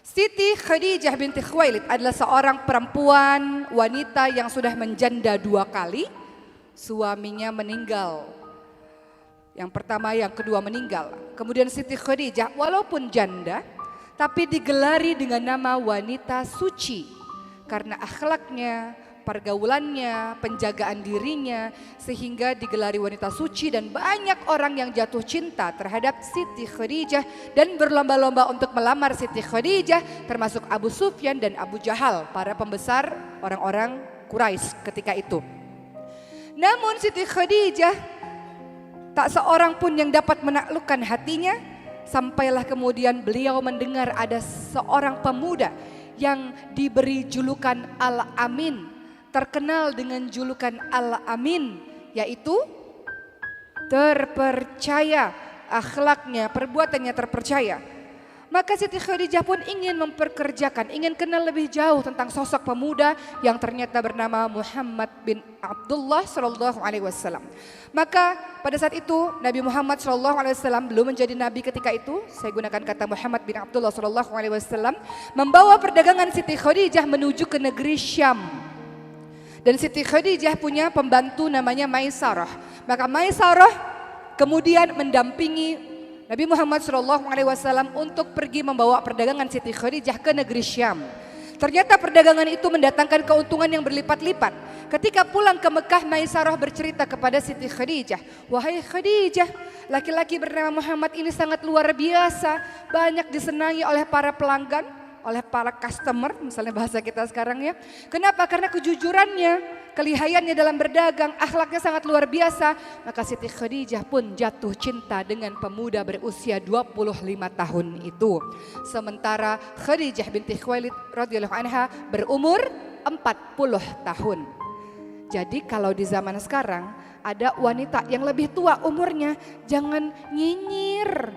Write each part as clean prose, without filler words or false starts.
Siti Khadijah binti Khuwailid adalah seorang perempuan wanita yang sudah menjanda 2 kali. Suaminya meninggal. Yang pertama, yang kedua meninggal. Kemudian Siti Khadijah walaupun janda, tapi digelari dengan nama wanita suci. Karena akhlaknya, pergaulannya, penjagaan dirinya, sehingga digelari wanita suci dan banyak orang yang jatuh cinta terhadap Siti Khadijah dan berlomba-lomba untuk melamar Siti Khadijah, termasuk Abu Sufyan dan Abu Jahal, para pembesar orang-orang Quraisy ketika itu. Namun Siti Khadijah tak seorang pun yang dapat menaklukkan hatinya, sampailah kemudian beliau mendengar ada seorang pemuda yang diberi julukan Al-Amin, terkenal dengan julukan Al-Amin, yaitu terpercaya, akhlaknya, perbuatannya terpercaya. Maka Siti Khadijah pun ingin memperkerjakan, ingin kenal lebih jauh tentang sosok pemuda yang ternyata bernama Muhammad bin Abdullah sallallahu alaihi wasallam. Maka pada saat itu Nabi Muhammad sallallahu alaihi wasallam belum menjadi nabi ketika itu. Saya gunakan kata Muhammad bin Abdullah sallallahu alaihi wasallam membawa perdagangan Siti Khadijah menuju ke negeri Syam. Dan Siti Khadijah punya pembantu namanya Maisarah. Maka Maisarah kemudian mendampingi Nabi Muhammad SAW untuk pergi membawa perdagangan Siti Khadijah ke negeri Syam. Ternyata perdagangan itu mendatangkan keuntungan yang berlipat-lipat. Ketika pulang ke Mekah, Maisarah bercerita kepada Siti Khadijah, "Wahai Khadijah, laki-laki bernama Muhammad ini sangat luar biasa, banyak disenangi oleh para pelanggan, oleh para customer," misalnya bahasa kita sekarang ya. Kenapa? Karena kejujurannya, kelihayannya dalam berdagang, akhlaknya sangat luar biasa. Maka Siti Khadijah pun jatuh cinta dengan pemuda berusia 25 tahun itu. Sementara Khadijah binti Khuwailid radhiyallahu anha berumur 40 tahun. Jadi kalau di zaman sekarang ada wanita yang lebih tua umurnya, jangan nyinyir.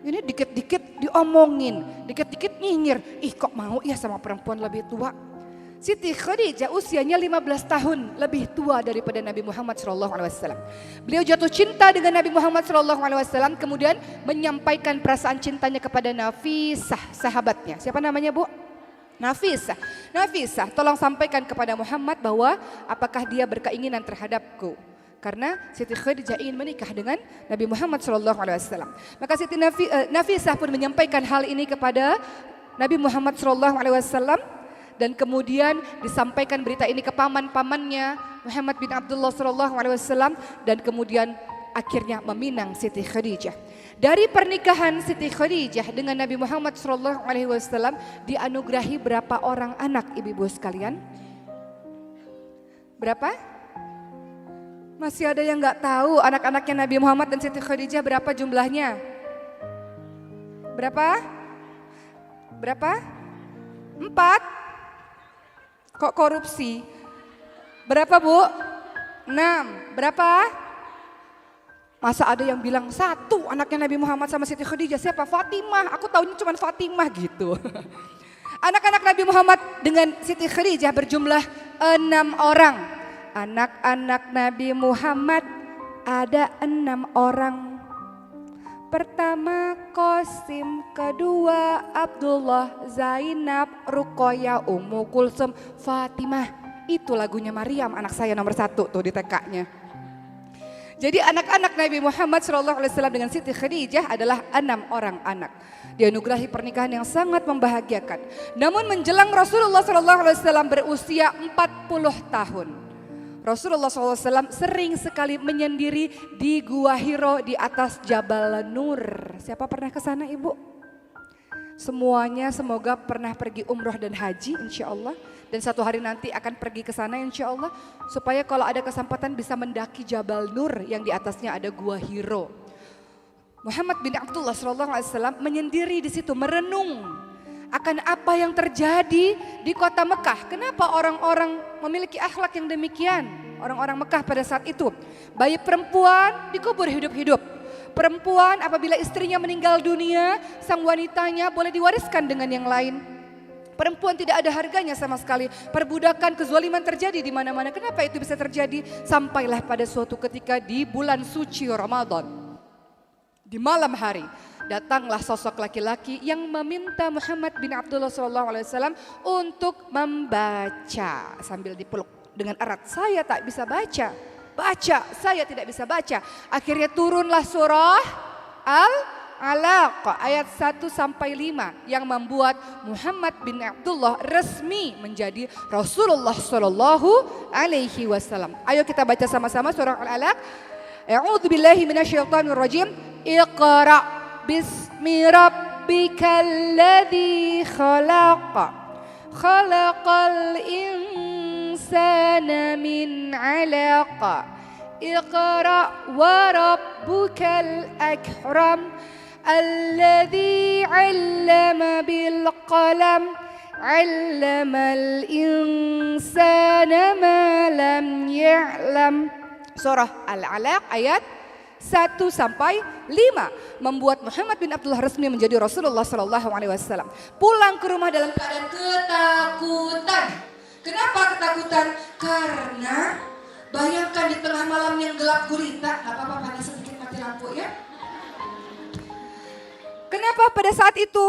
Ini dikit-dikit diomongin, dikit-dikit nyinyir. Ih, kok mau ya sama perempuan lebih tua? Siti Khadijah usianya 15 tahun lebih tua daripada Nabi Muhammad SAW. Beliau jatuh cinta dengan Nabi Muhammad SAW, kemudian menyampaikan perasaan cintanya kepada Nafisah, sahabatnya. Siapa namanya, Bu? Nafisah. Nafisah, tolong sampaikan kepada Muhammad bahwa apakah dia berkeinginan terhadapku. Karena Siti Khadijah ingin menikah dengan Nabi Muhammad SAW. Maka Siti Nafisah pun menyampaikan hal ini kepada Nabi Muhammad SAW. Dan kemudian disampaikan berita ini ke paman-pamannya Muhammad bin Abdullah SAW, dan kemudian akhirnya meminang Siti Khadijah. Dari pernikahan Siti Khadijah dengan Nabi Muhammad SAW dianugerahi berapa orang anak, ibu-ibu sekalian? Berapa? Masih ada yang nggak tahu anak-anaknya Nabi Muhammad dan Siti Khadijah berapa jumlahnya? Berapa? Berapa? 4? Kok korupsi? Berapa, Bu? 6. Berapa? Masa ada yang bilang 1 anaknya Nabi Muhammad sama Siti Khadijah? Siapa? Fatimah. Aku tahunya cuma Fatimah gitu. Anak-anak Nabi Muhammad dengan Siti Khadijah berjumlah 6 orang. Anak-anak Nabi Muhammad ada 6 orang. Pertama Qasim, kedua Abdullah, Zainab, Ruqayyah, Ummu Kulsum, Fatimah. Itu lagunya Maryam, anak saya nomor 1 tuh di TK-nya. Jadi anak-anak Nabi Muhammad SAW dengan Siti Khadijah adalah 6 orang anak. Dianugerahi pernikahan yang sangat membahagiakan. Namun menjelang Rasulullah SAW berusia 40 tahun. Rasulullah SAW sering sekali menyendiri di Gua Hiro di atas Jabal Nur. Siapa pernah ke sana, Ibu? Semuanya semoga pernah pergi umroh dan haji insya Allah. Dan satu hari nanti akan pergi ke sana insya Allah. Supaya kalau ada kesempatan bisa mendaki Jabal Nur yang di atasnya ada Gua Hiro. Muhammad bin Abdullah SAW menyendiri di situ merenung akan apa yang terjadi di kota Mekah. Kenapa orang-orang memiliki akhlak yang demikian? Orang-orang Mekah pada saat itu. Bayi perempuan dikubur hidup-hidup. Perempuan apabila istrinya meninggal dunia, sang wanitanya boleh diwariskan dengan yang lain. Perempuan tidak ada harganya sama sekali. Perbudakan, kezaliman terjadi di mana-mana. Kenapa itu bisa terjadi? Sampailah pada suatu ketika di bulan suci Ramadan. Di malam hari. datanglah sosok laki-laki yang meminta Muhammad bin Abdullah SAW untuk membaca sambil dipeluk dengan erat. Saya tak bisa baca, saya tidak bisa baca. Akhirnya turunlah surah Al-Alaq ayat 1-5 yang membuat Muhammad bin Abdullah resmi menjadi Rasulullah SAW. Ayo kita baca sama-sama surah Al-Alaq. A'udzubillahi minasyaitonirrajim. Iqra' Bismi rabbikal ladzi khalaq. Khalaqal insana min 'alaq. Iqra' wa rabbukal akram. Alladzi 'allama bil qalam. 'Allamal insana ma lam ya'lam. Surah Al-Alaq ayat 1-5 membuat Muhammad bin Abdullah resmi menjadi Rasulullah SAW. Pulang ke rumah dalam keadaan ketakutan. Kenapa ketakutan? Karena bayangkan di tengah malam yang gelap gulita. Gak apa-apa, panas sedikit, mati lampu ya. Kenapa pada saat itu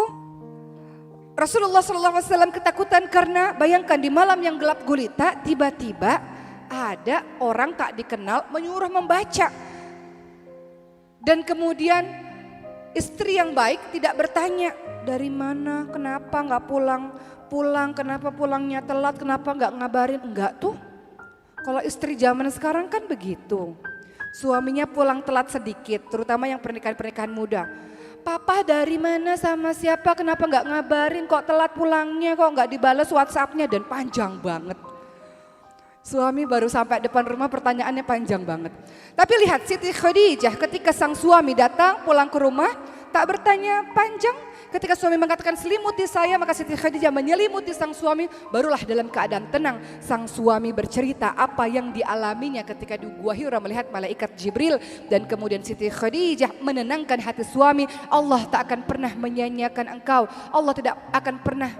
Rasulullah SAW ketakutan? Karena bayangkan di malam yang gelap gulita tiba-tiba ada orang tak dikenal menyuruh membaca. Dan kemudian istri yang baik tidak bertanya dari mana, kenapa nggak pulang, kenapa pulangnya telat, kenapa nggak ngabarin, enggak tuh. Kalau istri zaman sekarang kan begitu, suaminya pulang telat sedikit, terutama yang pernikahan muda. Papa dari mana sama siapa, kenapa nggak ngabarin, kok telat pulangnya, kok nggak dibalas WhatsAppnya, dan panjang banget. Suami baru sampai depan rumah pertanyaannya panjang banget. Tapi lihat Siti Khadijah ketika sang suami datang pulang ke rumah tak bertanya panjang. Ketika suami mengatakan selimuti saya, maka Siti Khadijah menyelimuti sang suami. Barulah dalam keadaan tenang sang suami bercerita apa yang dialaminya ketika di Gua Hira melihat malaikat Jibril. Dan kemudian Siti Khadijah menenangkan hati suami. Allah tak akan pernah menyanyiakan engkau. Allah tidak akan pernah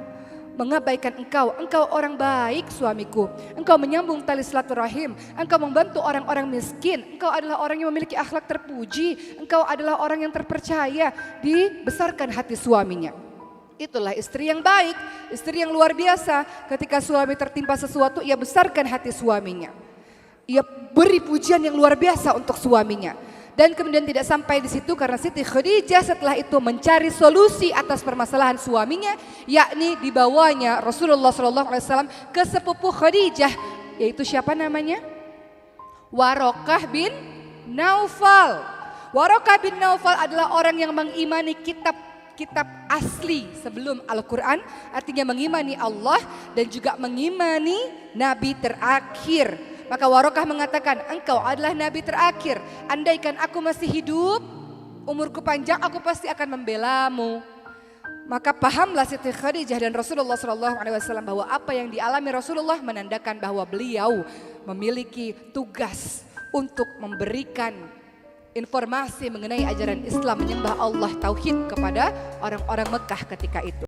mengabaikan engkau. Engkau orang baik suamiku. Engkau menyambung tali silaturahim. Engkau membantu orang-orang miskin. Engkau adalah orang yang memiliki akhlak terpuji. Engkau adalah orang yang terpercaya. Dibesarkan hati suaminya. Itulah istri yang baik, istri yang luar biasa. Ketika suami tertimpa sesuatu, ia besarkan hati suaminya. Ia beri pujian yang luar biasa untuk suaminya. Dan kemudian tidak sampai di situ karena Siti Khadijah setelah itu mencari solusi atas permasalahan suaminya, yakni dibawanya Rasulullah SAW ke sepupu Khadijah, yaitu siapa namanya? Warokah bin Naufal. Warokah bin Naufal adalah orang yang mengimani kitab asli sebelum Al-Quran, artinya mengimani Allah dan juga mengimani Nabi terakhir. Maka Warokah mengatakan, engkau adalah Nabi terakhir. Andaikan aku masih hidup, umurku panjang, aku pasti akan membelamu. Maka pahamlah Siti Khadijah dan Rasulullah SAW bahwa apa yang dialami Rasulullah menandakan bahwa beliau memiliki tugas untuk memberikan informasi mengenai ajaran Islam, menyembah Allah, tauhid kepada orang-orang Mekah ketika itu.